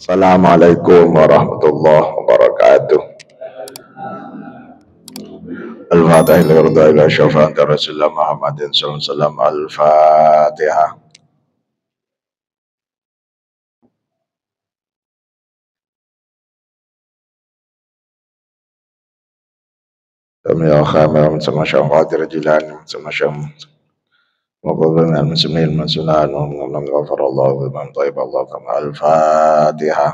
Assalamualaikum warahmatullahi wabarakatuh. Al-Fatihah lillahi ila syafa'at Rasulullah Muhammadin sallallahu alaihi wasallam. Al-Fatihah. Kami al-khamir sama syam qadir jilan sama syam وقضنا المسلمين من سنان ومن غفر الله ومن طيب الله كما الفاتحة.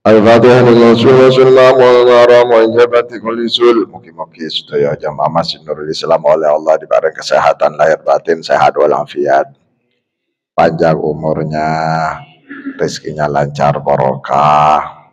Al-Fatihah Rasulullah wa ijabati kulli sul. Mugi-mugi sedaya jamaah Masjid Nurul Islam oleh Allah diberi kesehatan lahir batin, sehat walafiat, panjang umurnya, rezekinya lancar barokah,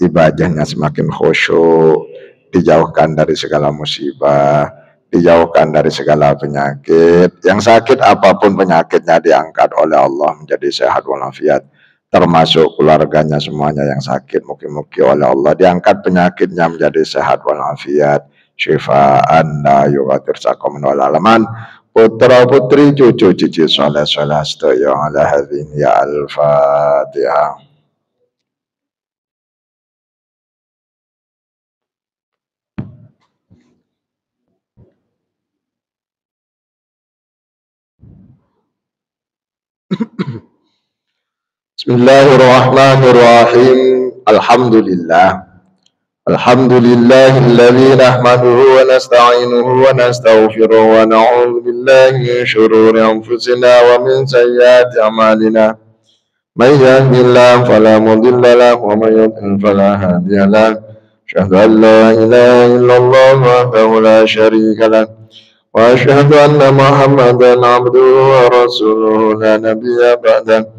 ibadahnya semakin khusyuk, dijauhkan dari segala musibah, dijauhkan dari segala penyakit. Yang sakit apapun penyakitnya diangkat oleh Allah menjadi sehat walafiat, termasuk keluarganya semuanya yang sakit. Mugi-mugi oleh Allah diangkat penyakitnya menjadi sehat walafiat, syifaan la yughadiru saqaman wal alaman. Putra putri cucu cici soleh soleh sedaya ala hadzin ya al-Fatihah. Bismillahirrahmanirrahim. Alhamdulillah. Alhamdulillahilladzi nahmaduhu wa nasta'inuhu wa nastaghfiruhu wa na'udzu billahi min shururi anfusina wa min sayyiati a'malina. May yahdihillahu fala mudilla lahu wa may yudlil fala hadiya lahu. Asyhadu an la ilaha illallah wahdahu la syarika lahu wa asyhadu anna Muhammadan 'abduhu wa rasuluhu la nabiyya ba'dahu.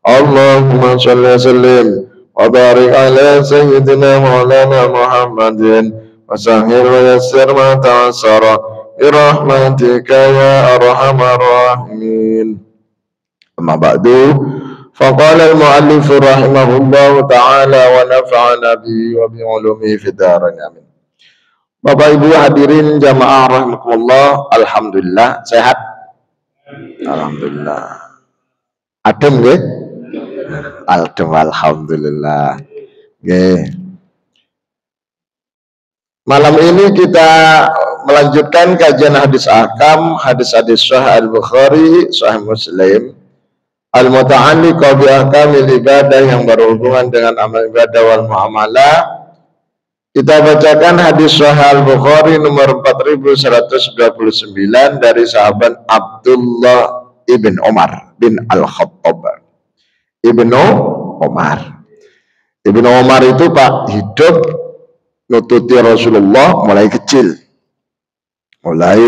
Allahumma shalli wa sallim wa barik ala sayyidina maulana Muhammadin wa sahhir wa yassir ma ta'assara bi rahmatika ya arhamar rahimin. Amma ba'du, faqala al-mu'allif rahimahullahu ta'ala wa nafa'ana bihi wa bi ulumihi fid dharain amin. Bapak Ibu hadirin jamaah rahimakumullah, alhamdulillah sehat. Alhamdulillah. Adem nggih? Alhamdulillah. Nggih. Malam ini kita melanjutkan kajian hadis ahkam, hadis-hadis Sahih Al-Bukhari, Sahih Muslim, al-muta'alliq bi ahkamil ibadah yang berhubungan dengan amal ibadah wal muamalah. Kita bacakan hadis Sahih Al-Bukhari nomor 4129 dari sahabat Abdullah ibn Umar bin Al-Khattab. Ibnu Umar. Ibnu Umar itu Pak hidup nututi Rasulullah mulai kecil. Mulai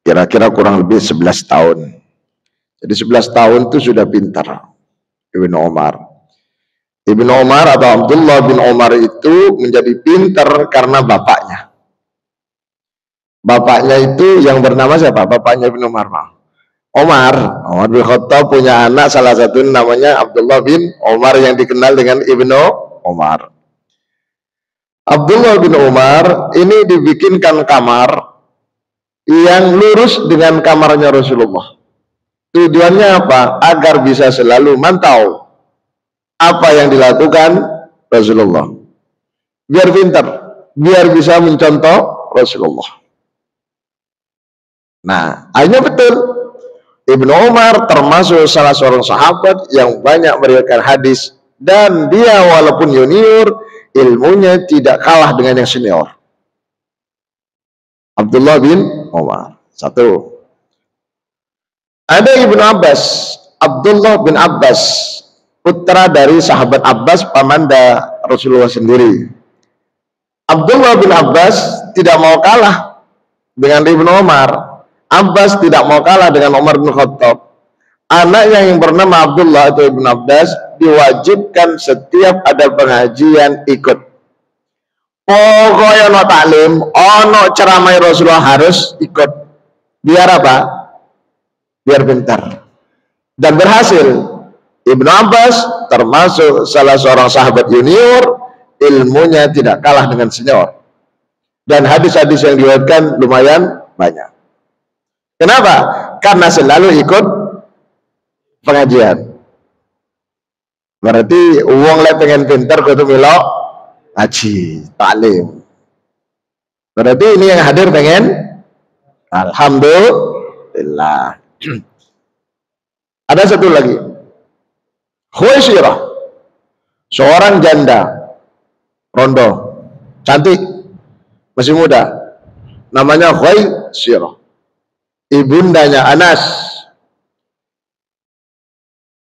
kira-kira kurang lebih 11 tahun. Jadi 11 tahun itu sudah pintar Ibnu Umar. Ibnu Umar atau Abdullah bin Umar itu menjadi pintar karena bapaknya. Bapaknya itu yang bernama siapa? Bapaknya Ibnu Umar, Pak. Umar bin Khattab punya anak, salah satu namanya Abdullah bin Umar yang dikenal dengan Ibnu Umar. Abdullah bin Umar ini dibikinkan kamar yang lurus dengan kamarnya Rasulullah. Tujuannya apa? Agar bisa selalu mantau apa yang dilakukan Rasulullah. Biar pintar, biar bisa mencontoh Rasulullah. Nah, akhirnya betul. Ibnu Umar termasuk salah seorang sahabat yang banyak meriwayatkan hadis, dan dia walaupun junior ilmunya tidak kalah dengan yang senior. Abdullah bin Umar. Satu. Ada Ibnu Abbas, Abdullah bin Abbas, putra dari sahabat Abbas, pamanda Rasulullah sendiri. Abdullah bin Abbas tidak mau kalah dengan Ibnu Umar. Abbas tidak mau kalah dengan Umar bin Khattab. Anaknya yang bernama Abdullah atau Ibn Abbas diwajibkan setiap ada pengajian ikut. Pokoknya ono taklim, ono ceramah Rasulullah harus ikut. Biar apa? Biar pintar. Dan berhasil. Ibn Abbas termasuk salah seorang sahabat junior, ilmunya tidak kalah dengan senior. Dan hadis-hadis yang diriwayatkan lumayan banyak. Kenapa? Karena selalu ikut pengajian. Berarti uang le pengen pinter kudu milo ngaji, taklim. Berarti ini yang hadir pengen alhamdulillah. Ada satu lagi. Khuwaisirah. Seorang janda rondo, cantik, masih muda. Namanya Khuwaisirah. Ibundanya Anas,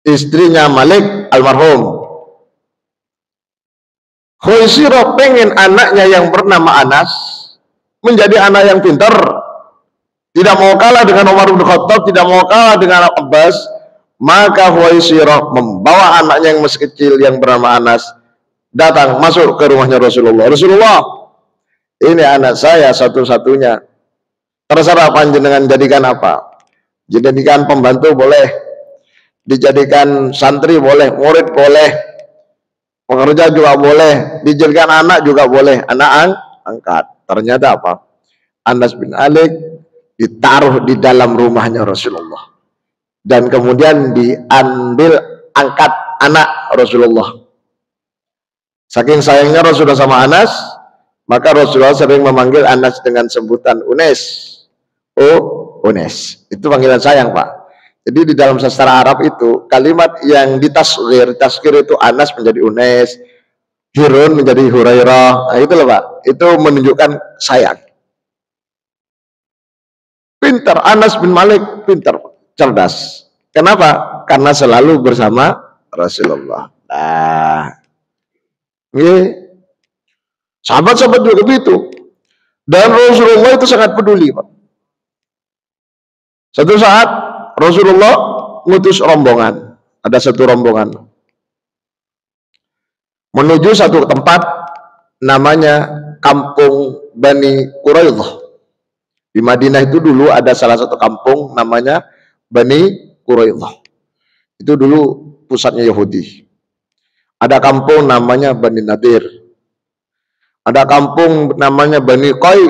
istrinya Malik almarhum. Khuwaisirah pengen anaknya yang bernama Anas menjadi anak yang pintar, tidak mau kalah dengan Umar bin Khattab, tidak mau kalah dengan Abbas. Maka Khuwaisirah membawa anaknya yang masih kecil yang bernama Anas datang masuk ke rumahnya Rasulullah. Rasulullah, ini anak saya satu-satunya. Terserah panjenengan jadikan apa? Dijadikan pembantu boleh, dijadikan santri boleh, murid boleh, pekerja juga boleh, dijadikan anak juga boleh, anak angkat. Ternyata apa? Anas bin Malik ditaruh di dalam rumahnya Rasulullah dan kemudian diambil angkat anak Rasulullah. Saking sayangnya Rasulullah sama Anas, maka Rasulullah sering memanggil Anas dengan sebutan Unes. Oh, Unes. Itu panggilan sayang, Pak. Jadi di dalam sastra Arab itu kalimat yang ditasghir itu Anas menjadi Unes, Hirun menjadi Hurairah. Nah, itu loh, Pak. Itu menunjukkan sayang. Pintar, Anas bin Malik pintar, cerdas. Kenapa? Karena selalu bersama Rasulullah. Nah, sahabat-sahabat juga begitu. Dan Rasulullah itu sangat peduli, Pak. Satu saat Rasulullah ngutus rombongan. Ada satu rombongan menuju satu tempat namanya Kampung Bani Quraidah. Di Madinah itu dulu ada salah satu kampung namanya Bani Quraidah. Itu dulu pusatnya Yahudi. Ada kampung namanya Bani Nadir. Ada kampung namanya Bani Qai.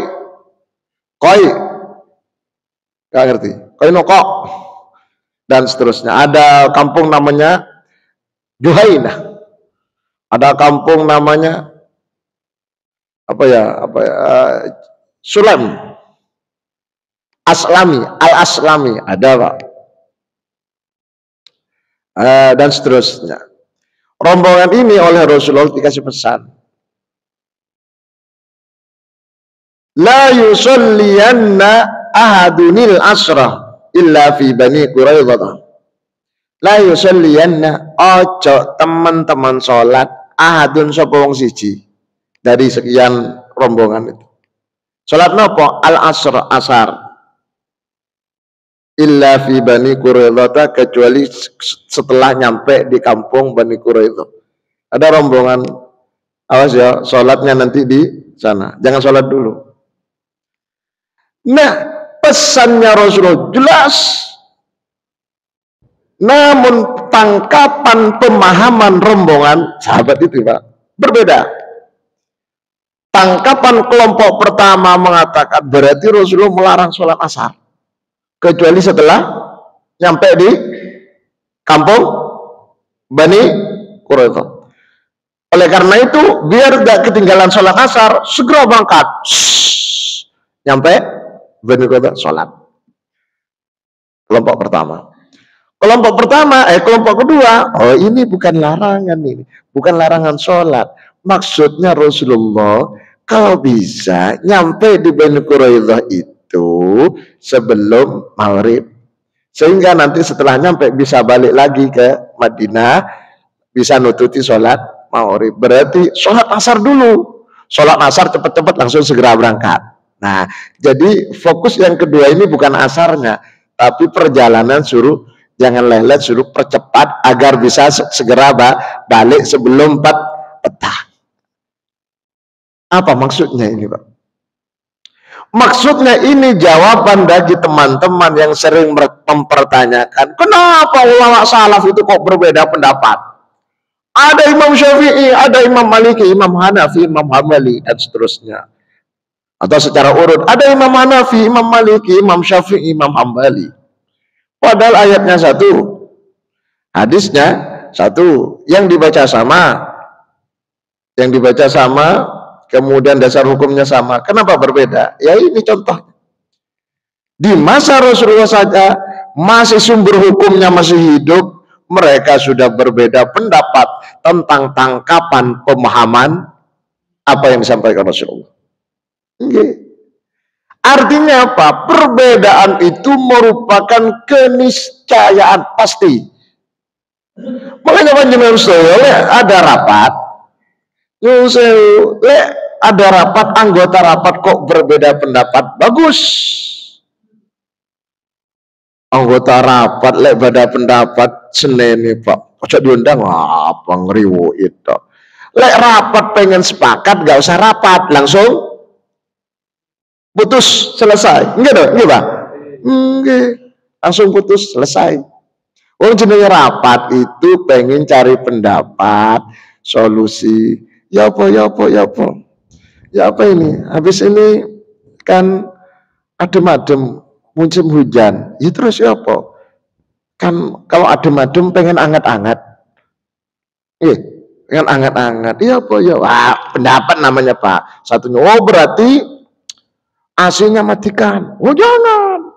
Gak ngerti. Qainqa. Dan seterusnya. Ada kampung namanya Juhainah. Ada kampung namanya Sulaim. Al-Aslami. Ada, Pak. Dan seterusnya. Rombongan ini oleh Rasulullah dikasih pesan. La yusalliyanna ahadunil asrah illa fi Bani Quraidah. La yusalliyanna ojo teman-teman sholat ahadun sapa wong siji dari sekian rombongan itu. Sholat nopo? Asar illa fi Bani Quraidah, kecuali setelah nyampe di kampung Bani Quraidah. Ada rombongan, awas ya, sholatnya nanti di sana, jangan sholat dulu. Nah, pesannya Rasulullah jelas. Namun tangkapan pemahaman rombongan sahabat itu, Pak, berbeda. Tangkapan kelompok pertama mengatakan berarti Rasulullah melarang sholat asar kecuali setelah nyampe di kampung Bani Quraidah. Oleh karena itu, biar tidak ketinggalan sholat asar, segera berangkat. Nyampe Bani Quraidah, sholat. Kelompok pertama. Kelompok kedua, oh ini bukan larangan ini, bukan larangan sholat. Maksudnya Rasulullah kalau bisa nyampe di Bani Quraidah itu sebelum maghrib, sehingga nanti setelah nyampe bisa balik lagi ke Madinah, bisa nututi sholat maghrib. Berarti sholat asar dulu, sholat asar cepat-cepat langsung segera berangkat. Nah, jadi fokus yang kedua ini bukan asarnya, tapi perjalanan suruh jangan lelet, suruh percepat agar bisa segera balik sebelum petang. Apa maksudnya ini, Pak? Maksudnya ini jawaban bagi teman-teman yang sering mempertanyakan, kenapa ulama salaf itu kok berbeda pendapat? Ada Imam Syafi'i, ada Imam Maliki, Imam Hanafi, Imam Hambali, dan seterusnya. Atau secara urut, ada Imam Hanafi, Imam Maliki, Imam Syafi'i, Imam Hambali. Padahal ayatnya satu, hadisnya satu, yang dibaca sama, kemudian dasar hukumnya sama. Kenapa berbeda? Ya ini contoh. Di masa Rasulullah saja masih sumber hukumnya masih hidup, mereka sudah berbeda pendapat tentang tangkapan pemahaman apa yang disampaikan Rasulullah. Artinya apa? Perbedaan itu merupakan keniscayaan pasti. Makanya panjenengan ada rapat, ada rapat, anggota rapat kok berbeda pendapat, bagus. Anggota rapat beda pendapat seneni Pak, ojo diundang apa ngeriwo itu. Rapat pengen sepakat, gak usah rapat, langsung putus selesai. Enggak dong, enggak Pak? Enggak. Langsung putus selesai. Jenenge rapat itu pengen cari pendapat, solusi. Ya apa ini? Habis ini kan adem-adem musim hujan. Ya terus ya apa? Kan kalau adem-adem pengen anget-anget. Pengen anget-anget. Ya apa ya? Wah, pendapat namanya Pak. Satunya, oh berarti AC-nya matikan. Oh jangan.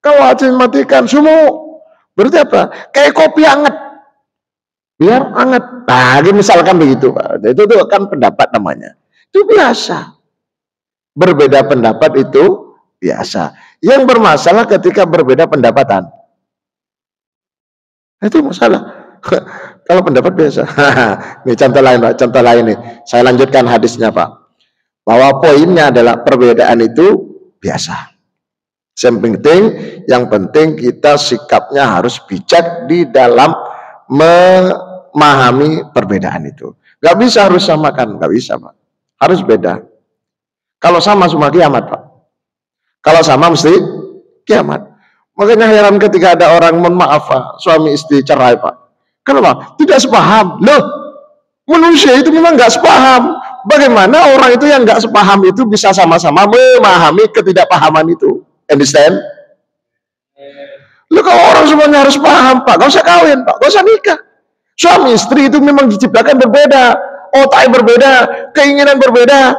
Kalau AC matikan semua. Berarti apa? Kayak kopi anget. Biar anget. Nah, misalkan begitu Pak. Itu kan pendapat namanya. Itu biasa. Berbeda pendapat itu biasa. Yang bermasalah ketika berbeda pendapatan. Itu masalah. Kalau pendapat biasa. Ini contoh lain Pak. Contoh lain nih. Saya lanjutkan hadisnya Pak. Bahwa poinnya adalah perbedaan itu biasa. Yang penting kita sikapnya harus bijak di dalam memahami perbedaan itu. Gak bisa harus samakan, gak bisa Pak. Harus beda. Kalau sama semua kiamat Pak. Kalau sama mesti kiamat. Makanya heran ketika ada orang, mohon maaf Pak, suami istri cerai Pak. Kenapa? Tidak sepaham. Loh, manusia itu memang gak sepaham. Bagaimana orang itu yang gak sepaham itu bisa sama-sama memahami ketidakpahaman itu? Understand? Lu kalau orang semuanya harus paham Pak, gak usah kawin Pak, gak usah nikah. Suami istri itu memang diciptakan berbeda, otaknya berbeda, keinginan berbeda,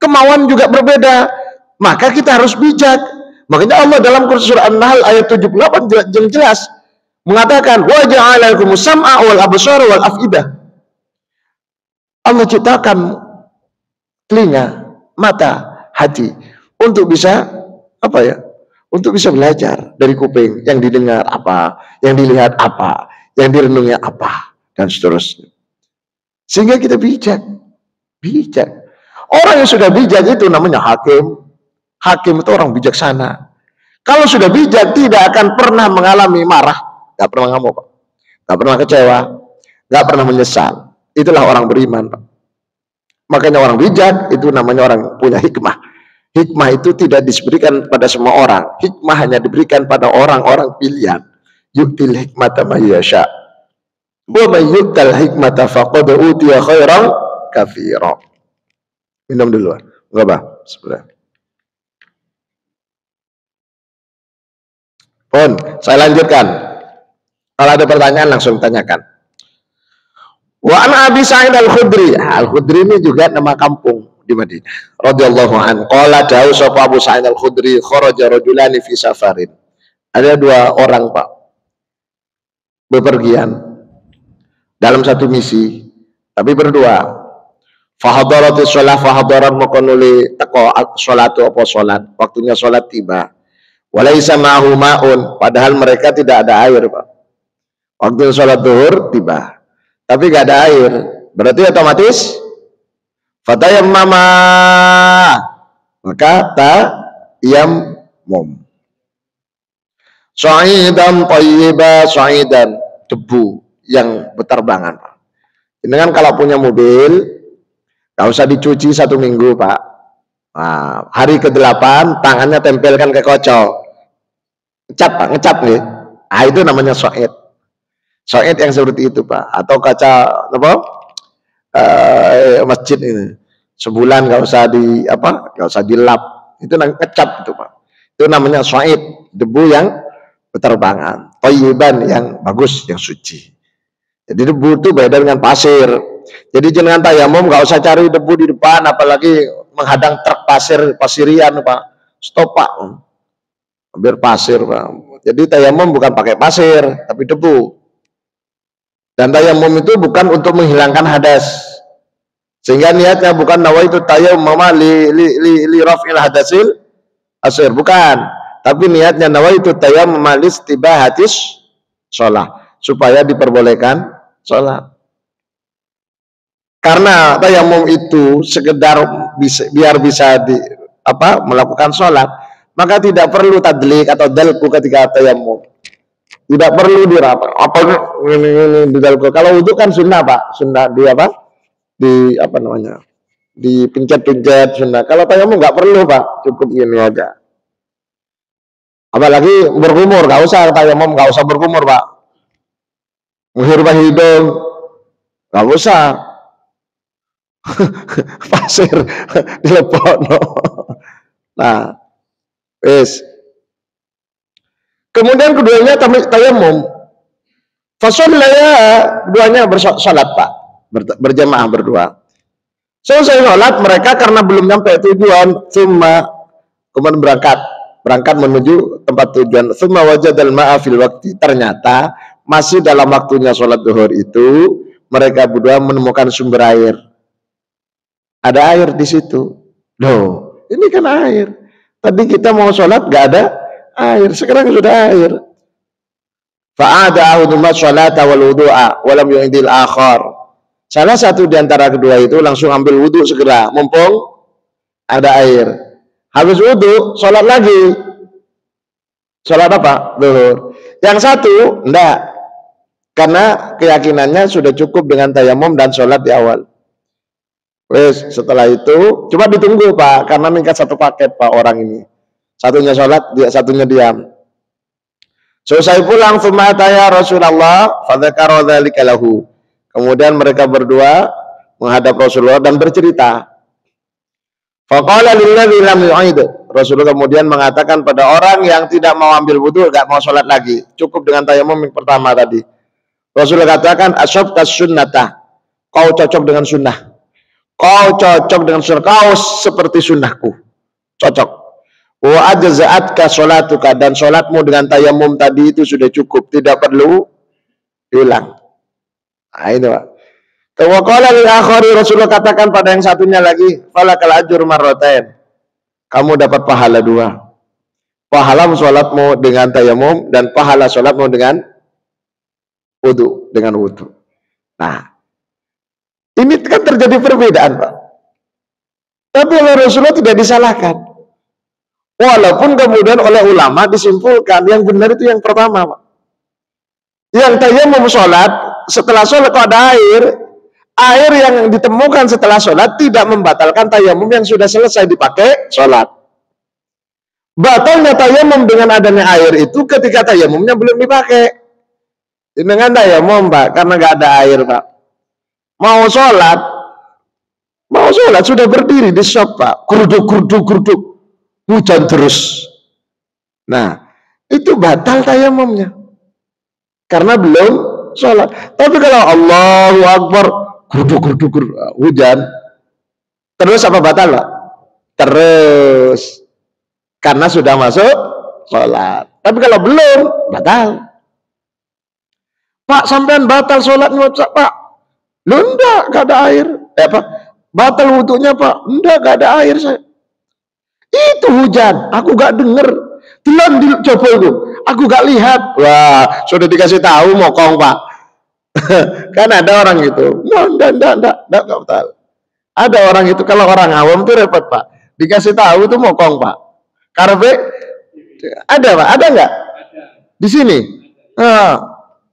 kemauan juga berbeda. Maka kita harus bijak. Makanya Allah dalam surah An-Nahl ayat 78 jelas mengatakan wa ja'ala lakumus sam'a wal absara wal afidah. Allah ciptakan telinga, mata, hati untuk bisa untuk bisa belajar dari kuping, yang didengar apa, yang dilihat apa, yang direnungi apa, dan seterusnya. Sehingga kita bijak. Orang yang sudah bijak itu namanya hakim. Hakim itu orang bijaksana. Kalau sudah bijak tidak akan pernah mengalami marah, gak pernah ngamuk, gak pernah kecewa, gak pernah menyesal. Itulah orang beriman. Makanya orang bijak itu namanya orang punya hikmah. Hikmah itu tidak diberikan pada semua orang. Hikmah hanya diberikan pada orang-orang pilihan. Yu'til hikmata man yasha. Wa man yu'tal hikmata faqad utiya khairan katsira. Minum dulu. Enggak, Bah. Sebentar. Pun, saya lanjutkan. Kalau ada pertanyaan langsung tanyakan. Wa an Abi Sa'id Al-Khudri. Al-Khudri ini juga nama kampung di Madinah. Radhiyallahu anhu. Qala dawu sapa Abu Sa'id Al-Khudri kharaja rajulani fi safarin. Ada dua orang, Pak, bepergian dalam satu misi, tapi berdua. Fahadaratis shalah fahadaran makonuli teko salatu apa salat. Waktunya salat tiba. Walaisa ma'hu ma'un, padahal mereka tidak ada air, Pak. Waktu salat zuhur tiba. Tapi gak ada air, berarti otomatis fatayammama, maka tayammum. Sa'idan thayyiba, sa'idan, debu yang berterbangan. Dengan kalau punya mobil gak usah dicuci 1 minggu, Pak. Nah, hari ke-8 tangannya tempelkan ke kocok, ngecap Pak, ngecap nih. Ah, itu namanya sa'id. Sa'id yang seperti itu, Pak. Atau kaca apa? Masjid ini. sebulan nggak usah nggak usah dilap, itu ngecap itu Pak. Itu namanya sa'id, debu yang berterbangan, thayyiban yang bagus, yang suci. Jadi debu itu beda dengan pasir. Jadi jangan tayamum nggak usah cari debu di depan, apalagi menghadang truk pasirian Pak. Stop Pak, hampir pasir Pak. Jadi tayamum bukan pakai pasir, tapi debu. Dan tayamum itu bukan untuk menghilangkan hadas. Sehingga niatnya bukan nawaitu tayammum li raf'il hadasil asir, bukan. Tapi niatnya nawaitu tayammum li istibahatis shalah, supaya diperbolehkan sholat. Karena tayamum itu sekedar biar bisa melakukan sholat, maka tidak perlu tadlik atau dalku ketika tayamum. Tidak perlu dirapal. Ini dalku. Kalau itu kan sunnah Pak, sunnah dipencet-pencet sunnah. Kalau tayamum nggak perlu Pak, cukup gini aja. Apalagi berkumur, nggak usah tayamum, nggak usah berkumur Pak. Menghirupkan hidung, nggak usah. Pasir dilepokno. Nah, wis. Kemudian keduanya tayamum. Fasallaya, duanya bersalat Pak, berjamaah berdua. Selesai sholat, mereka karena belum sampai tujuan, kemudian berangkat menuju tempat tujuan. Tsumma wajadal ma'a fil waqti, ternyata masih dalam waktunya sholat zuhur itu mereka berdua menemukan sumber air. Ada air di situ. Loh, ini kan air. Tadi kita mau sholat gak ada air, sekarang sudah air. Fa'ada ahuduma sholata wal wudu'a walam yu'idil akhar. Salah satu di antara kedua itu langsung ambil wudhu segera, mumpung ada air. Habis wudhu, sholat lagi. Sholat apa? Zuhur. Yang satu, enggak. Karena keyakinannya sudah cukup dengan tayamum dan sholat di awal. Wes, setelah itu, coba ditunggu Pak, karena nikah satu paket Pak orang ini. Satunya sholat, satunya diam. Selesai pulang, fumataya Rasulullah, fadzakara dzalika lahu. Kemudian mereka berdua menghadap Rasulullah dan bercerita. Faqala lilladzi lam yu'id. Rasulullah kemudian mengatakan pada orang yang tidak mau ambil wudu, enggak mau sholat lagi, cukup dengan tayamum yang pertama tadi. Rasulullah katakan, asyabtas sunnatah. Kau cocok dengan sunnah. Kau cocok dengan sunnah. Kau seperti sunnahku. Cocok. Wa ajza'atka sholatuka, dan sholatmu dengan tayamum tadi itu sudah cukup, tidak perlu diulang. Nah itu Pak. Waqala lil akhari, Rasulullah katakan pada yang satunya lagi, falakal ajur marratain. Kamu dapat pahala dua. Pahala sholatmu dengan tayamum dan pahala sholatmu dengan wudu, Nah, ini kan terjadi perbedaan Pak. Tapi oleh Rasulullah tidak disalahkan. Walaupun kemudian oleh ulama disimpulkan yang benar itu yang pertama Pak. Yang tayamum sholat, setelah sholat kok ada air yang ditemukan setelah sholat tidak membatalkan tayamum yang sudah selesai dipakai sholat. Batalnya tayamum dengan adanya air itu ketika tayamumnya belum dipakai. Dengan tayamum Pak, karena nggak ada air Pak. Mau sholat sudah berdiri di shop Pak, kurduk, hujan terus. Nah, itu batal tayamumnya karena belum sholat. Tapi kalau Allahu Akbar, kurduk, hujan terus, apa batal Pak? Terus, karena sudah masuk sholat. Tapi kalau belum, batal. Pak, sampean batal sholatnya Pak. Lu enggak, gak ada air. Pak, batal wudunya Pak. Enggak, gak ada air saya. Itu hujan, aku gak denger. Telan dicoba itu, aku gak lihat. Wah, sudah dikasih tahu mokong Pak. Kan ada orang gitu. Enggak batal. Ada orang itu, kalau orang awam tuh repot Pak. Dikasih tahu tuh mokong Pak. Karpe ada Pak, ada enggak? Di sini.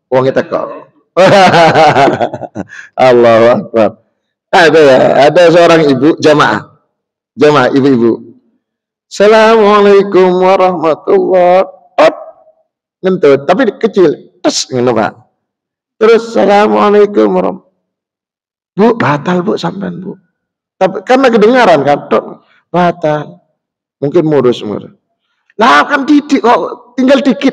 Wong kita kok. Allahu Akbar. Ada seorang ibu jamaah ibu-ibu. Assalamualaikum warahmatullahi wabarakatuh. Ngentut, tapi kecil. Ngono Pak. Terus assalamualaikum warahmatullahi. Bu, batal Bu sampean Bu. Tapi karena kedengaran kan, batal. Mungkin murus. Lah kan didik kok, tinggal dikit.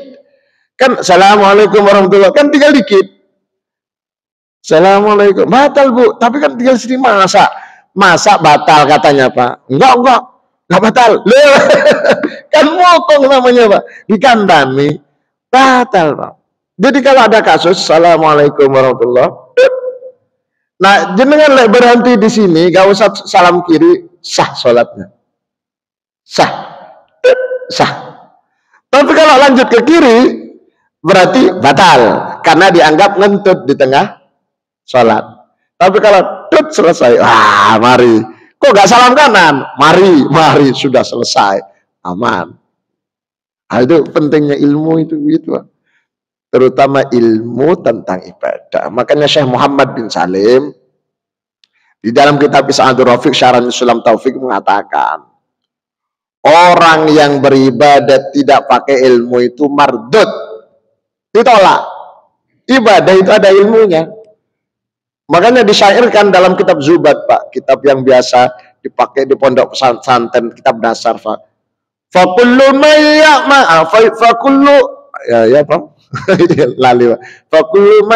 Kan assalamualaikum warahmatullahi wabarakatuh, kan tinggal dikit. Assalamualaikum, batal Bu, tapi kan tinggal sini masa batal katanya Pak. Enggak batal. Loh, kan mokong namanya Pak, dikandani batal Pak. Jadi kalau ada kasus assalamualaikum warahmatullahi wabarakatuh, nah jenengan berhenti di sini, gak usah salam kiri, sah sholatnya, sah. Tapi kalau lanjut ke kiri berarti batal karena dianggap ngentut di tengah sholat. Tapi kalau tut selesai, mari. Kok gak salam kanan? Mari sudah selesai, aman. Nah, itu pentingnya ilmu itu gitu, terutama ilmu tentang ibadah. Makanya Syekh Muhammad bin Salim di dalam kitab Is'adur Rafiq Syarah Sulam Taufik mengatakan, orang yang beribadat tidak pakai ilmu itu mardud, ditolak. Ibadah itu ada ilmunya. Makanya disyairkan dalam kitab Zubat Pak, kitab yang biasa dipakai di pondok pesantren, kitab dasar Pak. Fakullu Pak. Lali Pak. Fakullu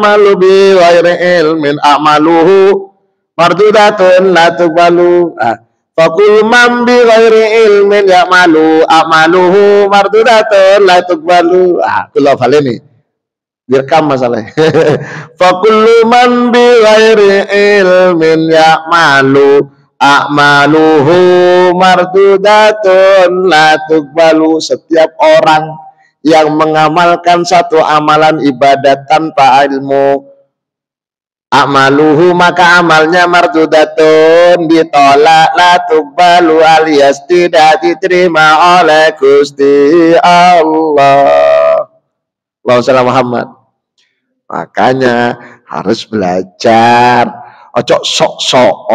malu bi ghairi ilmin a'maluhu mardudatun la tuqbalu. Fakul man bi ghairi ilmin a'maluhu mardudatun la tuqbalu. Kula faleni. Direkam masalahnya. Fakul man bi ghairi ilmin a'maluhu mardudatun la tuqbalu. Setiap orang yang mengamalkan satu amalan ibadat tanpa ilmu, amaluhu maka amalnya mardudatun, ditolak, la tuqbalu alias tidak diterima oleh Gusti Allah. Allahumma Muhammad. Makanya harus belajar. Ojo sok-sok,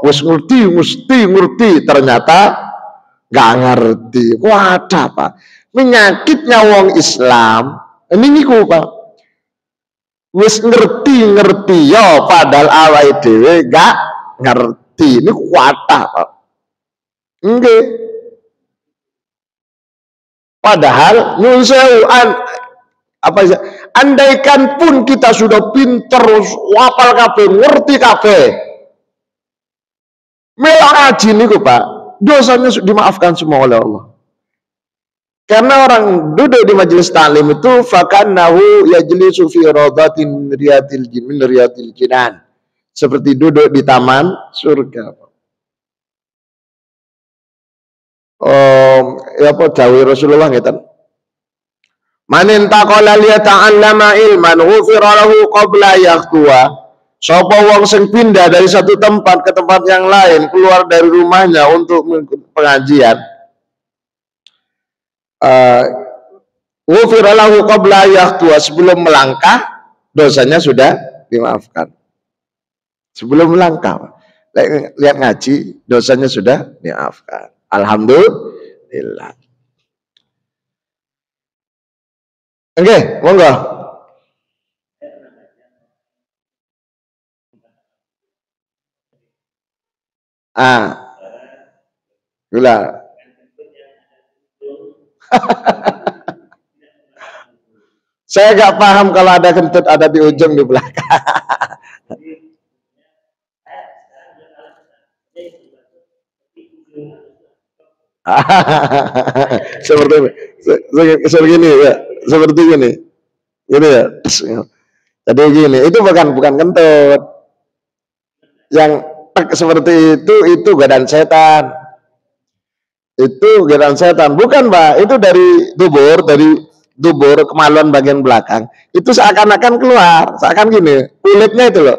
wis ngerti, ternyata nggak ngerti. Wadah Pak, menyakitnya wong Islam ini niku Pak. Wis ngerti yo padahal awake dhewe gak ngerti. Ini kuatah Pak. Nggih. Padahal nyuwun sewu andaikan pun kita sudah pinter, wapal kabeh, ngerti kabeh, melok ngaji niku Pak, dosanya dimaafkan semua oleh Allah. Karena orang duduk di majelis taklim itu fakannahu yajlisu fi rawdatin min riyatil jinan, seperti duduk di taman surga. Ya apa dawuh Rasulullah ngeten. Man intaqala liyata'allama ilman ghufira lahu qabla yakhtuwa. Sapa wong sing pindah dari satu tempat ke tempat yang lain, keluar dari rumahnya untuk pengajian, ghufira lahu qabla yakhtuwa, sebelum melangkah dosanya sudah dimaafkan. Sebelum melangkah, lihat ngaji, dosanya sudah dimaafkan. Alhamdulillah. Oke, monggo. Gula. Saya gak paham kalau ada kentut ada di ujung di belakang. seperti ini ya, seperti ini ya. Jadi gini, itu bukan kentut. Yang seperti itu godaan setan. Itu godaan setan, bukan Mbak. Itu dari dubur kemaluan bagian belakang. Itu seakan-akan keluar, seakan gini, kulitnya itu loh.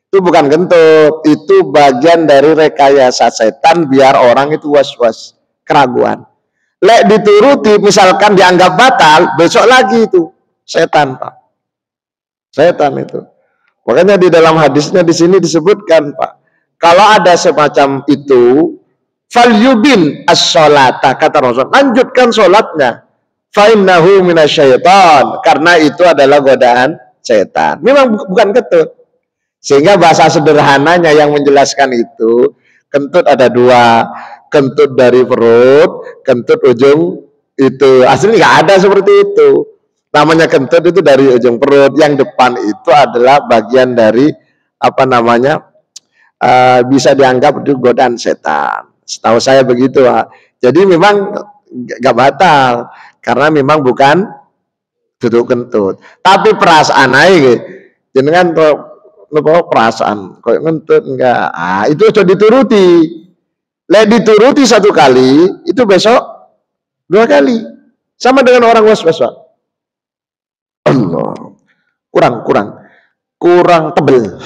Itu bukan kentut, itu bagian dari rekayasa setan biar orang itu was-was, keraguan. Lek dituruti misalkan dianggap batal, besok lagi itu setan Pak. Setan itu. Makanya di dalam hadisnya di sini disebutkan Pak, kalau ada semacam itu, falyubin as-sholata, kata Rasul, lanjutkan sholatnya, fa innahu minasyaiton, karena itu adalah godaan setan. Memang bukan ketut. Sehingga bahasa sederhananya yang menjelaskan itu, kentut ada dua, kentut dari perut, kentut ujung itu. Aslinya nggak ada seperti itu. Namanya kentut itu dari ujung perut, yang depan itu adalah bagian dari apa namanya, bisa dianggap itu godaan setan. Setahu saya begitu, Pak. Jadi memang nggak batal karena memang bukan duduk kentut. Tapi perasaan aja, jenengan perasaan kok ngentut enggak. Itu sudah dituruti. Dituruti satu kali, itu besok dua kali. Sama dengan orang was-was, Pak. Allah. Kurang tebel.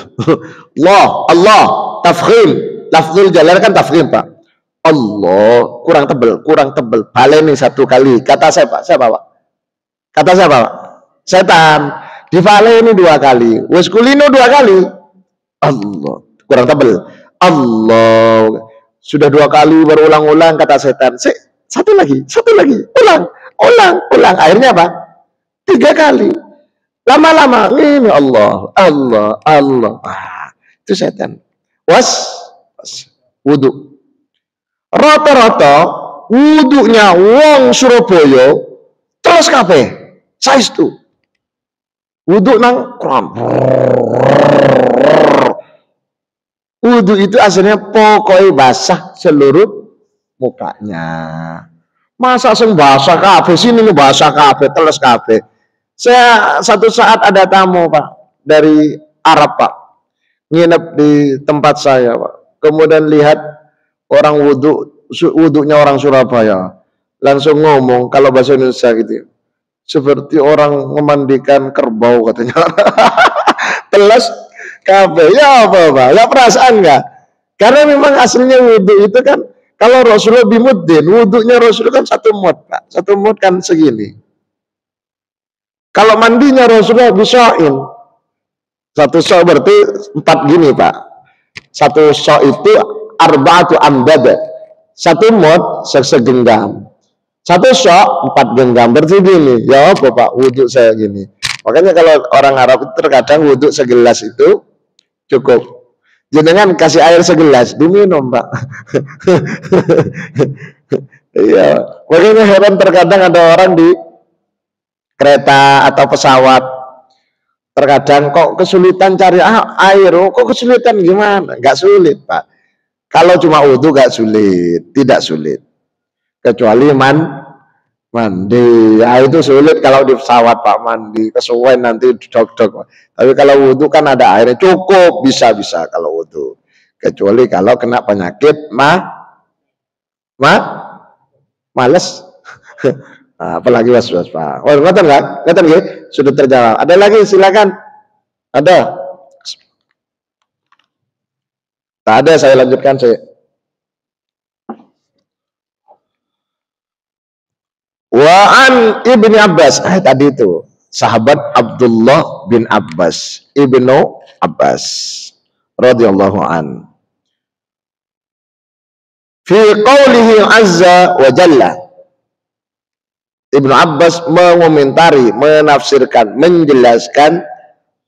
Allah, tafkhim. Lafzul jalal kan tafkhim, Pak. Allah, kurang tebel. Baleni satu kali. Kata siapa? Pak? Kata siapa, Pak? Setan. Divaleni dua kali. Wes kulino dua kali. Allah, kurang tebel. Allah. Sudah dua kali berulang-ulang kata setan. Satu lagi. Ulang. Akhirnya apa? 3 kali. Lama-lama ini Allah. Itu setan. Wudu. Rata-rata wudunya wong Surabaya terus kabeh. Saestu. Wudu nang kram. Wudu itu aslinya pokoknya basah seluruh mukanya. Masa sing basah kabeh, sini basah kabeh, teles kabeh. Saya satu saat ada tamu, Pak, dari Arab, Pak, nginep di tempat saya, Pak. Kemudian lihat orang wudunya orang Surabaya, langsung ngomong kalau bahasa Indonesia gitu, seperti orang memandikan kerbau katanya. Teles kabeh. Ya apa, Pak? Ya perasaan nggak? Karena memang aslinya wudu itu kan, kalau Rasulullah bimuddin, wudunya Rasulullah kan 1 mud, Pak. 1 mud kan segini. Kalau mandinya Rasulullah bisain. 1 so berarti 4 gini, Pak. 1 so itu arba'atu amdad. 1 mud segenggam. 1 so 4 genggam. Berarti gini. Ya apa, Pak? Wudhu saya gini. Makanya kalau orang Arab itu terkadang wudhu segelas itu cukup. Jangan kasih air segelas, diminum, Pak. Iya. Makanya heran terkadang ada orang di kereta atau pesawat, terkadang kok kesulitan cari air. Kok kesulitan gimana? Nggak sulit, Pak. Kalau cuma wudhu nggak sulit, tidak sulit. Kecuali mandi. Ya itu sulit kalau di pesawat, Pak, mandi. Kesuwen nanti dok-dok. Tapi kalau wudhu kan ada airnya cukup, bisa kalau wudhu. Kecuali kalau kena penyakit males. Apalagi was-was, Pak. Oh, ngoten nggih? Sudah terjawab. Ada lagi, silakan. Ada? Tak ada, saya lanjutkan sih. Wa'an Ibni Abbas. Tadi itu sahabat Abdullah bin Abbas, Ibnu Abbas radhiyallahu an. Fi qaulihi azza wa jalla. Ibnu Abbas mengomentari, menafsirkan, menjelaskan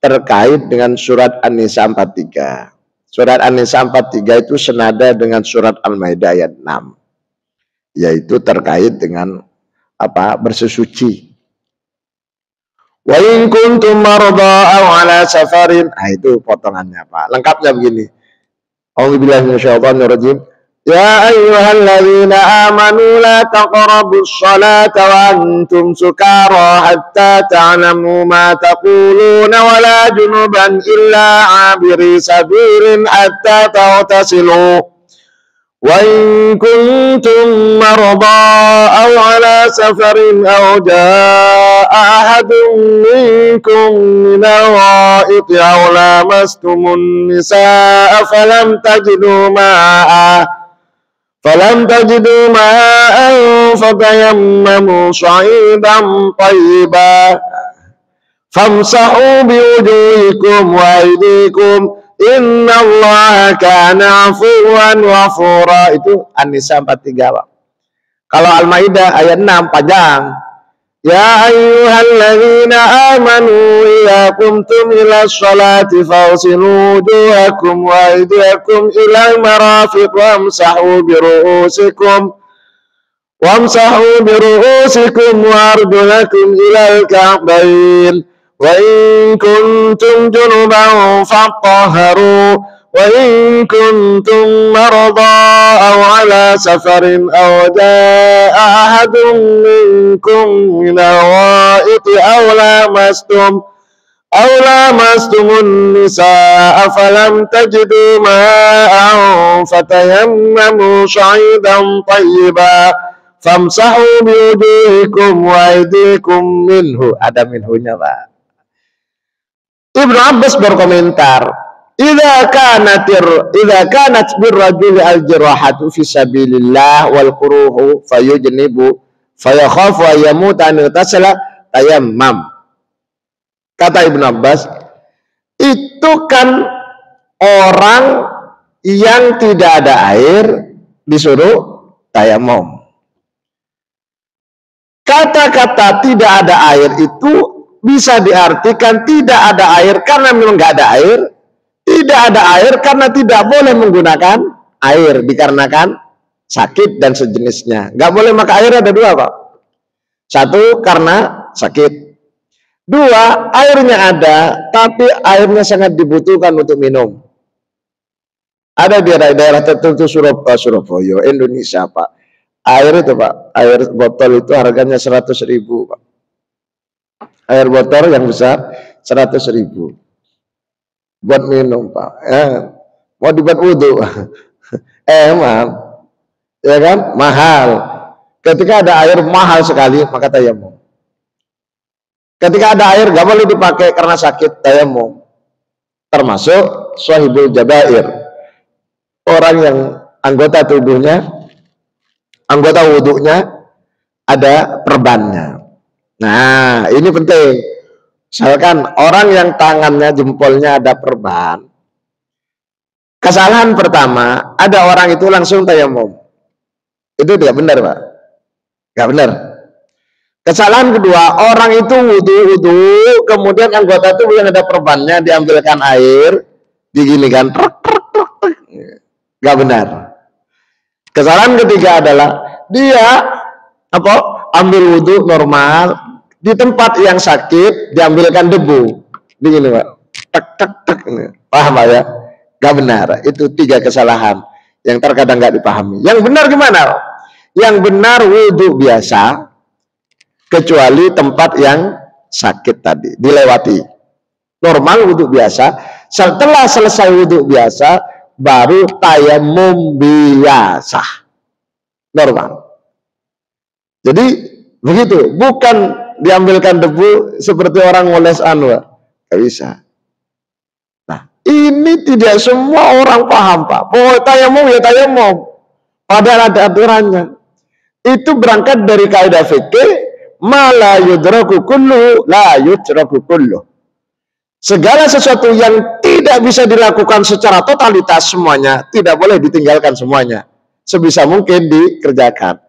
terkait dengan surat An-Nisa 43. Surat An-Nisa 43 itu senada dengan surat Al-Maidah ayat 6. Yaitu terkait dengan bersesuci. Wa in kuntum marda aw ala safarin. Itu potongannya, Pak. Lengkapnya begini. A'udzubillahi minasyaitonir rajim. Ya ayyuhalladzina amanu la taqrabus salata wa antum sukara hatta ta'lamu ma taquluna wa la junuban illa 'abiri sabilin hatta taghtasilu wa in kuntum marda aw ala safarin aw jaa ahadun minkum minal gha'iti aw lamastumun nisaa falam tajidu ma'an fatayammamu sa'idan tayyiban famsahu biwujuhikum wa aydikum innallaha kana 'afuwan ghafura. Itu An-Nisa 43, Pak. Kalau Al-Maidah ayat 6 panjang. يا أيها الذين آمنوا إذا قمتم إلى الصلاة فاغسلوا وجوهكم وأيديكم إلى المرافق وامسحوا برؤوسكم وأرجلكم إلى الكعبين وإن كنتم جنبا فاطهروا وإن كنتم مرضى أو على سفر أو جاء أحد منكم من الغائط أو لامستم النساء فلم تجدوا ماء فتيمموا صعيدا طيبا famsahu biwujuhikum wa aydikum minhu. Ada minhunya, Pak. Ibnu Abbas berkomentar, idza kanat birrajuli al-jirahatu fi sabilillah wal quruhu fayujnibu fayakhafu ayyamuta an yatasala tayammam. Kata Ibnu Abbas, itu kan orang yang tidak ada air disuruh tayamum. Kata-kata tidak ada air itu bisa diartikan tidak ada air karena memang nggak ada air, tidak ada air karena tidak boleh menggunakan air dikarenakan sakit dan sejenisnya. Nggak boleh maka air ada dua, Pak. Satu karena sakit, dua airnya ada tapi airnya sangat dibutuhkan untuk minum. Ada di daerah tertentu Surabaya, Indonesia, Pak. Air itu, Pak, air botol itu harganya 100.000, Pak. Air botol yang besar 100.000 buat minum, Pak. Mau dibuat wudhu emang ya kan mahal. Ketika ada air mahal sekali maka tayamum. Ketika ada air gak boleh dipakai karena sakit, tayamum. Termasuk sahibul jabair, orang yang anggota tubuhnya, anggota wudhunya ada perbannya. Nah, ini penting. Misalkan orang yang tangannya, jempolnya ada perban. Kesalahan pertama, ada orang itu langsung tayamum. Itu tidak benar, Pak. Tidak benar. Kesalahan kedua, orang itu wudhu, kemudian anggota tubuh yang ada perbannya diambilkan air, diginikan, nggak benar. Kesalahan ketiga adalah dia ambil wudhu normal di tempat yang sakit diambilkan debu, begini, Pak, tek, paham, Pak, ya? Gak benar. Itu 3 kesalahan yang terkadang nggak dipahami. Yang benar gimana? Yang benar wudhu biasa, kecuali tempat yang sakit tadi dilewati. Normal wudhu biasa. Setelah selesai wudhu biasa, baru tayamum biasa, normal. Jadi begitu, bukan diambilkan debu seperti orang ngoles nggak bisa. Nah, ini tidak semua orang paham, Pak. Oh, tayamum ya tayamum, padahal ada aturannya. Itu berangkat dari kaidah fikih, ma la yudraku kullu la yudraku kullu. Segala sesuatu yang tidak bisa dilakukan secara totalitas semuanya, tidak boleh ditinggalkan semuanya. Sebisa mungkin dikerjakan.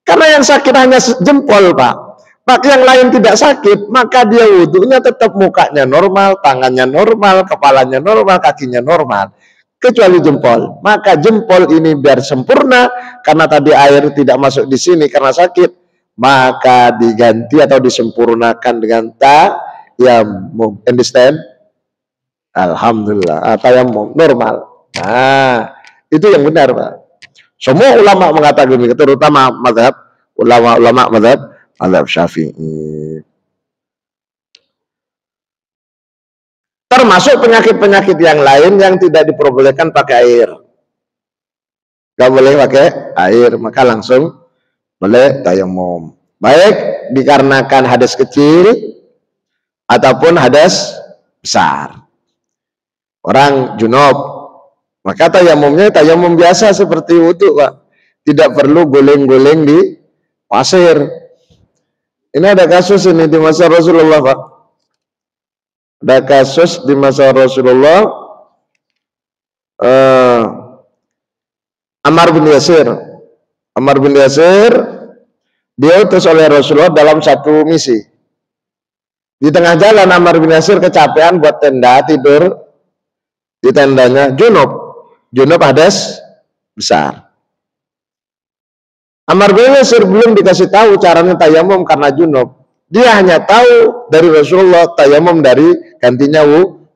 Karena yang sakit hanya jempol, Pak. Maka yang lain tidak sakit, maka dia wudhunya tetap mukanya normal, tangannya normal, kepalanya normal, kakinya normal. Kecuali jempol. Maka jempol ini biar sempurna, karena tadi air tidak masuk di sini karena sakit, maka diganti atau disempurnakan dengan tayamum. Understand? Alhamdulillah. Tayamum normal. Nah, itu yang benar, Pak. Semua ulama mengatakan ini, terutama ulama mazhab Syafi'i. Termasuk penyakit-penyakit yang lain yang tidak diperbolehkan pakai air. Gak boleh pakai air, maka langsung boleh tayamum. Baik dikarenakan hadas kecil ataupun hadas besar. Orang junub, maka tayamumnya tayamum biasa seperti wudhu, Pak. Tidak perlu guling-guling di pasir. Ini ada kasus ini di masa Rasulullah, Pak. Ada kasus di masa Rasulullah. Ammar bin Yasir diutus oleh Rasulullah dalam satu misi. Di tengah jalan Ammar bin Yasir kecapean buat tenda, tidur di tendanya. Junub hadas besar. Ammar bin Yasir belum dikasih tahu caranya tayamum karena junub. Dia hanya tahu dari Rasulullah tayamum dari gantinya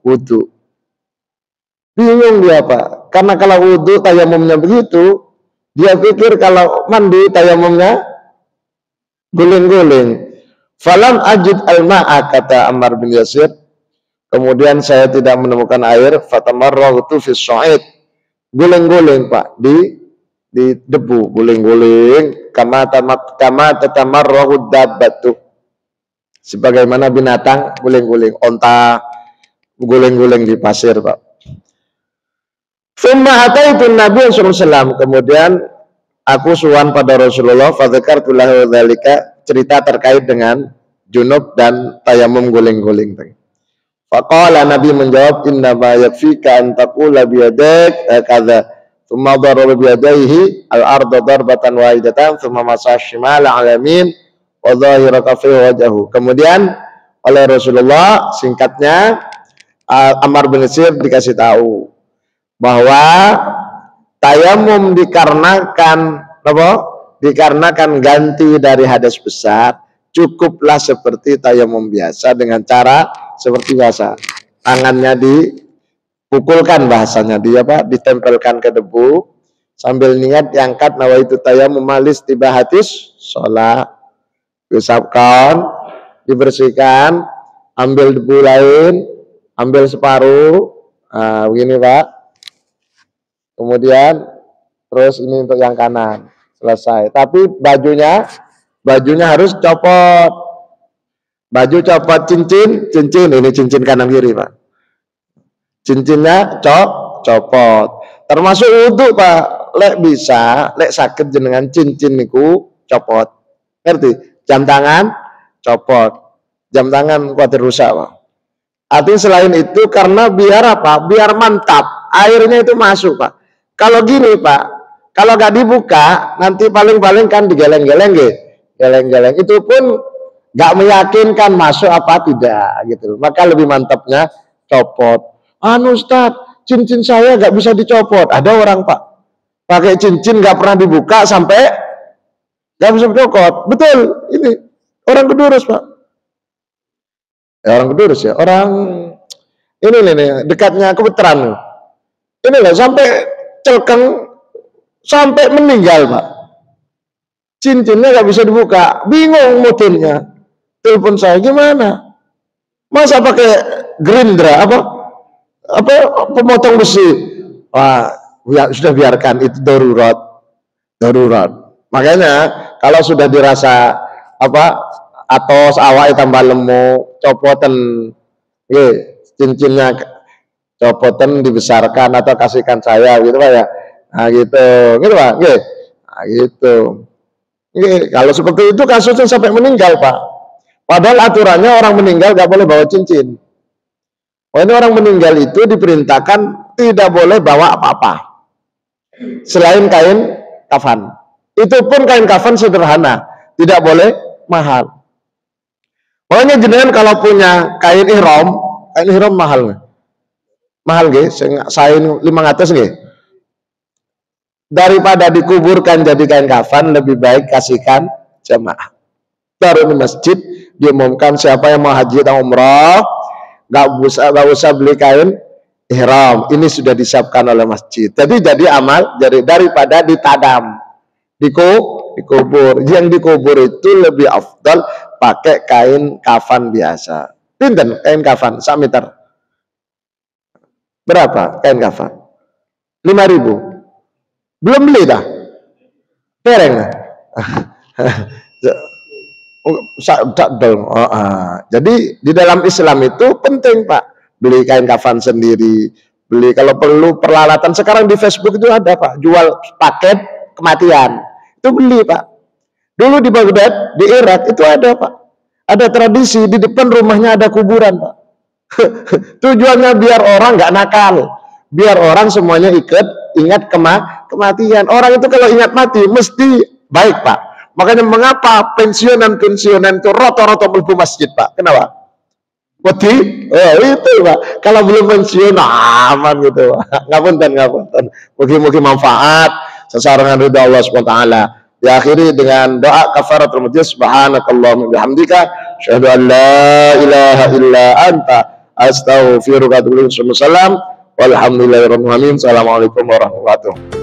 wudu. Bingung dia Pak, karena kalau wudu tayamumnya begitu, dia pikir kalau mandi tayamumnya guling-guling. Falam ajid al-ma'a, kata Ammar bin Yasir, kemudian saya tidak menemukan air, fatamarragtu fi sa'id, guling-guling Pak, di debu, guling-guling, kama tatamarragu dabbatu, sebagaimana binatang guling-guling, onta guling-guling di pasir Pak. Tsumma ataitu Nabi sallallahu alaihi wasallam, kemudian aku suwan pada Rasulullah, fadzakartu lahu dzalika, cerita terkait dengan junub dan tayamum guling-guling. Faqala, Nabi menjawab, inna ma yakfika an taqula bi yadik hakadha, thumma daraba bi yadayhi al-ardha darbatan wahidatan, thumma masah shimala ala yamin wa dhahira kafihi wajhahu. Kemudian oleh Rasulullah, singkatnya, Ammar bin Yasir dikasih tahu bahwa tayamum dikarenakan apa? Dikarenakan ganti dari hadas besar, cukuplah seperti tayamum biasa dengan cara seperti biasa. Tangannya dipukulkan, bahasanya dia Pak, ditempelkan ke debu sambil niat diangkat, nawaitu tayamum malis tibahatis sholat, diusapkan, dibersihkan, ambil debu lain, ambil separuh, nah, begini Pak. Kemudian terus ini untuk yang kanan. Selesai. Tapi bajunya harus copot. Baju copot, cincin, ini cincin kanan kiri Pak. Cincinnya copot. Termasuk wudhu Pak. Lek bisa, lek sakit jenengan cincin niku copot. Ngerti? Jam tangan copot. Jam tangan kuatir rusak Pak. Artinya selain itu karena biar apa? Biar mantap. Airnya itu masuk Pak. Kalau gini Pak, kalau nggak dibuka, nanti paling-paling kan digeleng-geleng, geleng-geleng. Itu pun nggak meyakinkan masuk apa tidak, gitu. Maka lebih mantapnya copot. Ustaz, cincin saya nggak bisa dicopot. Ada orang Pak, pakai cincin nggak pernah dibuka sampai nggak bisa dicopot. Betul, ini orang Kedurus Pak. Orang Kedurus ya, orang ini nih dekatnya Kebeteran. Ini loh sampai celkeng, sampai meninggal Pak. Cincinnya nggak bisa dibuka, bingung modelnya. Telepon saya, gimana? Masa pakai gerindra apa pemotong besi? Wah, ya, sudah biarkan, itu darurat. Makanya kalau sudah dirasa atos awak tambah lemu, copotan, cincinnya copotan dibesarkan atau kasihkan saya gitu Pak ya. Nah gitu Pak, nah, gitu. Kalau seperti itu kasusnya sampai meninggal Pak. Padahal aturannya orang meninggal nggak boleh bawa cincin. Ini orang meninggal itu diperintahkan tidak boleh bawa apa-apa selain kain kafan. Itu pun kain kafan sederhana, tidak boleh mahal. Pokoknya jenengan kalau punya kain ihram mahal nggih, sain 500 nggih. Daripada dikuburkan jadi kain kafan, lebih baik kasihkan jamaah. Baru di masjid diumumkan siapa yang mau haji atau umrah, nggak usah beli kain ihram. Ini sudah disiapkan oleh masjid. Jadi amal daripada ditadam, dikubur. Yang dikubur itu lebih afdal pakai kain kafan biasa. Pinten kain kafan 1 meter. Berapa kain kafan? 5.000. Belum beli dah. Pereng. Jadi di dalam Islam itu penting Pak. Beli kain kafan sendiri. Beli kalau perlu peralatan. Sekarang di Facebook itu ada Pak. Jual paket kematian. Itu beli Pak. Dulu di Baghdad, di Irak itu ada Pak. Ada tradisi di depan rumahnya ada kuburan Pak. Tujuannya biar orang nggak nakal. Biar orang semuanya ingat kematian. Orang itu kalau ingat mati mesti baik Pak. Makanya mengapa pensiunan itu rata-rata mlebu masjid, Pak? Kenapa? Wedi, oh itu Pak. Kalau belum pensiun aman gitu, Pak. Ngapunten. Mugi-mugi manfaat sesarengan ridha Allah Subhanahu wa taala. Diakhiri dengan doa kafaratul majlis. Subhanakallahumma bihamdika asyhadu an la ilaha illa anta astaghfiruka wa atubu ilaik. Walhamdulillahirabbil alamin. Assalamualaikum warahmatullahi wabarakatuh.